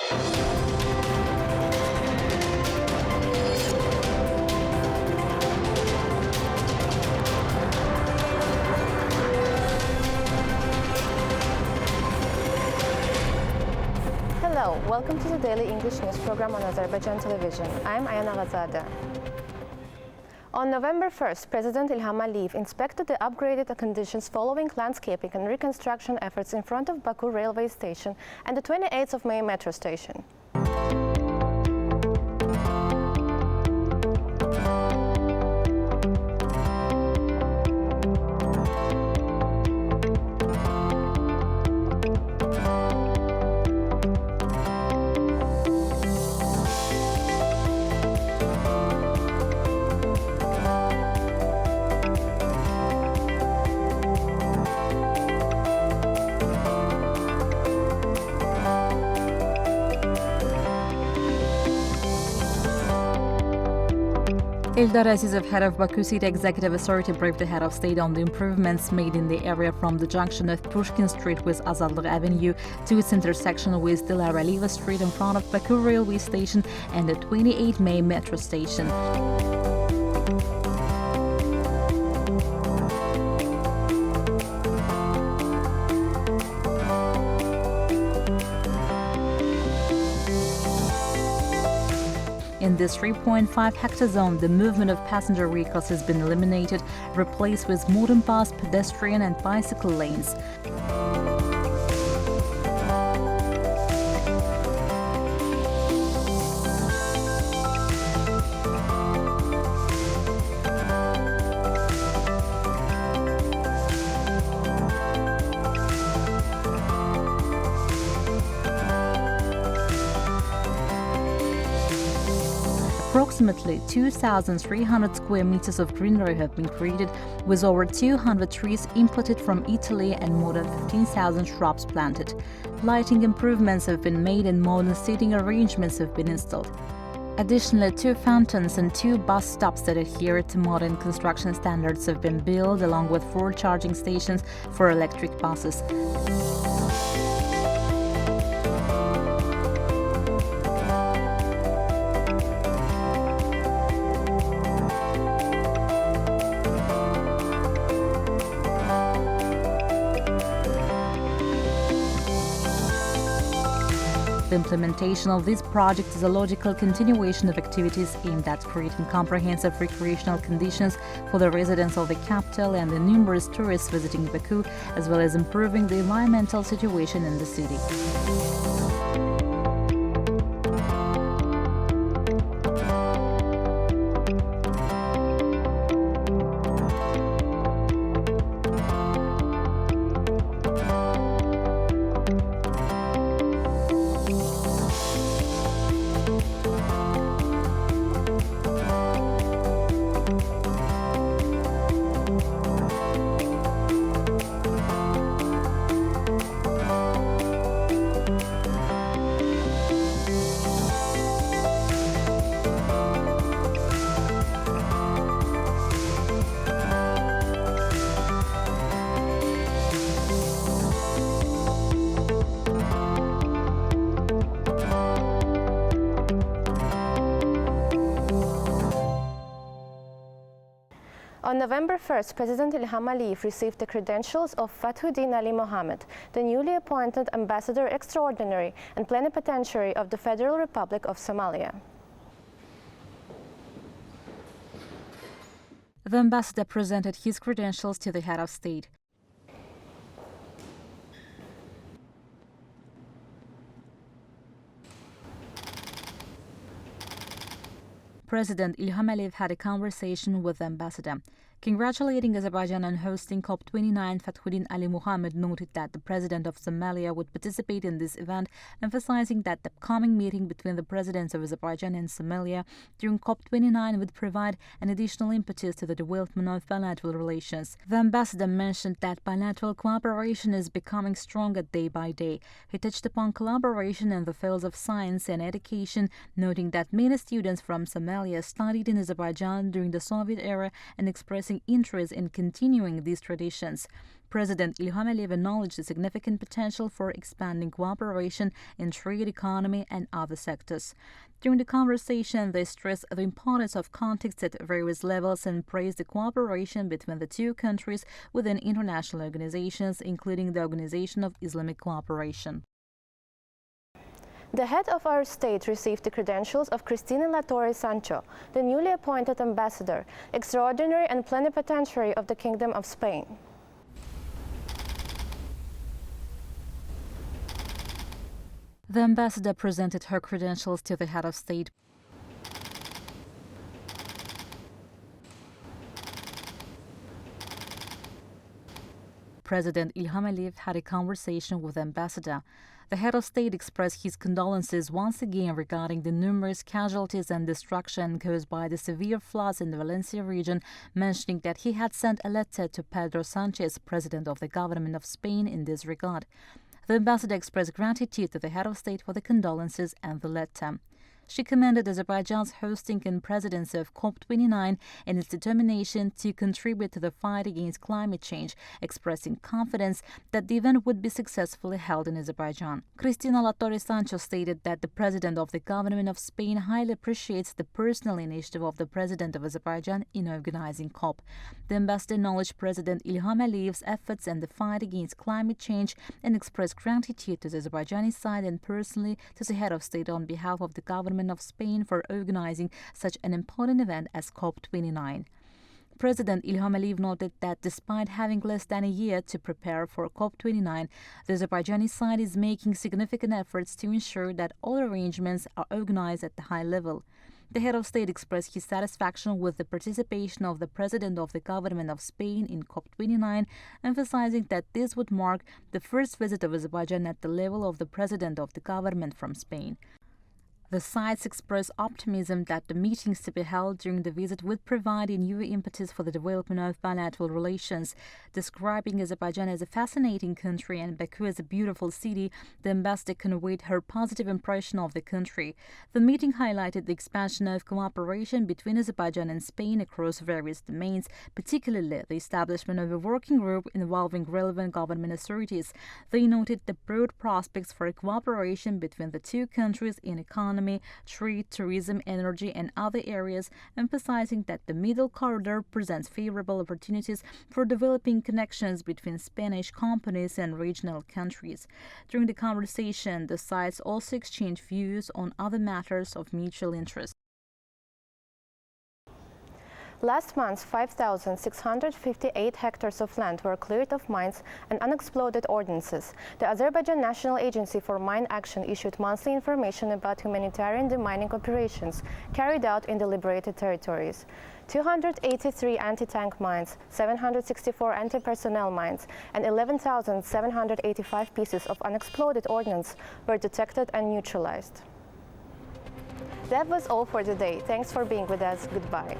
Hello, welcome to the daily English news program on Azərbaycan Televiziya. I'm Ayana Ghazadeh. On November 1st, President İlham inspected the upgraded conditions following landscaping and reconstruction efforts in front of Baku railway station and the 28th of May metro station. İldə Rəzizov, head of Baku City Executive Authority, briefed the head of state on the improvements made in the area from the junction of Pushkin Street with Azadlıq Avenue to its intersection with Dilara Alieva Street in front of Baku railway station and the 28 May metro station. In this 3.5 hectare zone, the movement of passenger vehicles has been eliminated, replaced with modern bus, pedestrian and bicycle lanes. Approximately 2,300 square meters of greenery have been created, with over 200 trees imported from Italy and more than 15,000 shrubs planted. Lighting improvements have been made and modern seating arrangements have been installed. Additionally, 2 fountains and 2 bus stops that adhere to modern construction standards have been built, along with 4 charging stations for electric buses. The implementation of this project is a logical continuation of activities aimed at creating comprehensive recreational conditions for the residents of the capital and the numerous tourists visiting Baku, as well as improving the environmental situation in the city. On November 1st, President İlham received the credentials of Fathuddin Ali Mohammed, the newly appointed Ambassador Extraordinary and Plenipotentiary of the Federal Republic of Somalia. The ambassador presented his credentials to the head of state. President İlham had a conversation with the ambassador. Congratulating Azerbaijan on hosting COP29, Fathuddin Ali Mohammed noted that the president of Somalia would participate in this event, emphasizing that the upcoming meeting between the presidents of Azerbaijan and Somalia during COP29 would provide an additional impetus to the development of bilateral relations. The ambassador mentioned that bilateral cooperation is becoming stronger day by day. He touched upon collaboration in the fields of science and education, noting that many students from Somalia studied in Azerbaijan during the Soviet era and expressed expressing interest in continuing these traditions. President Ilham Aliyev acknowledged the significant potential for expanding cooperation in trade, economy, and other sectors. During the conversation, they stressed the importance of context at various levels and praised the cooperation between the two countries within international organizations, including the Organization of Islamic Cooperation. The head of our state received the credentials of Cristina Latorre Sancho, the newly appointed ambassador, extraordinary and plenipotentiary of the Kingdom of Spain. The ambassador presented her credentials to the head of state. President Ilham Aliyev had a conversation with the ambassador. The head of state expressed his condolences once again regarding the numerous casualties and destruction caused by the severe floods in the Valencia region, mentioning that he had sent a letter to Pedro Sanchez, president of the government of Spain, in this regard. The ambassador expressed gratitude to the head of state for the condolences and the letter. She commended Azerbaijan's hosting and presidency of COP29 and its determination to contribute to the fight against climate change, expressing confidence that the event would be successfully held in Azerbaijan. Cristina Latorre Sancho stated that the president of the government of Spain highly appreciates the personal initiative of the president of Azerbaijan in organizing COP. The ambassador acknowledged President Ilham Aliyev's efforts in the fight against climate change and expressed gratitude to the Azerbaijani side and personally to the head of state on behalf of the government of Spain for organizing such an important event as COP29. President Ilham Aliyev noted that despite having less than a year to prepare for COP29, the Azerbaijani side is making significant efforts to ensure that all arrangements are organized at the high level. The head of state expressed his satisfaction with the participation of the president of the government of Spain in COP29, emphasizing that this would mark the first visit of Azerbaijan at the level of the president of the government from Spain. The sides expressed optimism that the meetings to be held during the visit would provide a new impetus for the development of bilateral relations. Describing Azerbaijan as a fascinating country and Baku as a beautiful city, the ambassador conveyed her positive impression of the country. The meeting highlighted the expansion of cooperation between Azerbaijan and Spain across various domains, particularly the establishment of a working group involving relevant government authorities. They noted the broad prospects for cooperation between the two countries in economy, trade, tourism, energy, and other areas, emphasizing that the Middle Corridor presents favorable opportunities for developing connections between Spanish companies and regional countries. During the conversation, the sides also exchanged views on other matters of mutual interest. Last month, 5,658 hectares of land were cleared of mines and unexploded ordnances. The Azerbaijan National Agency for Mine Action issued monthly information about humanitarian demining operations carried out in the liberated territories. 283 anti-tank mines, 764 anti-personnel mines, and 11,785 pieces of unexploded ordnance were detected and neutralized. That was all for today. Thanks for being with us. Goodbye.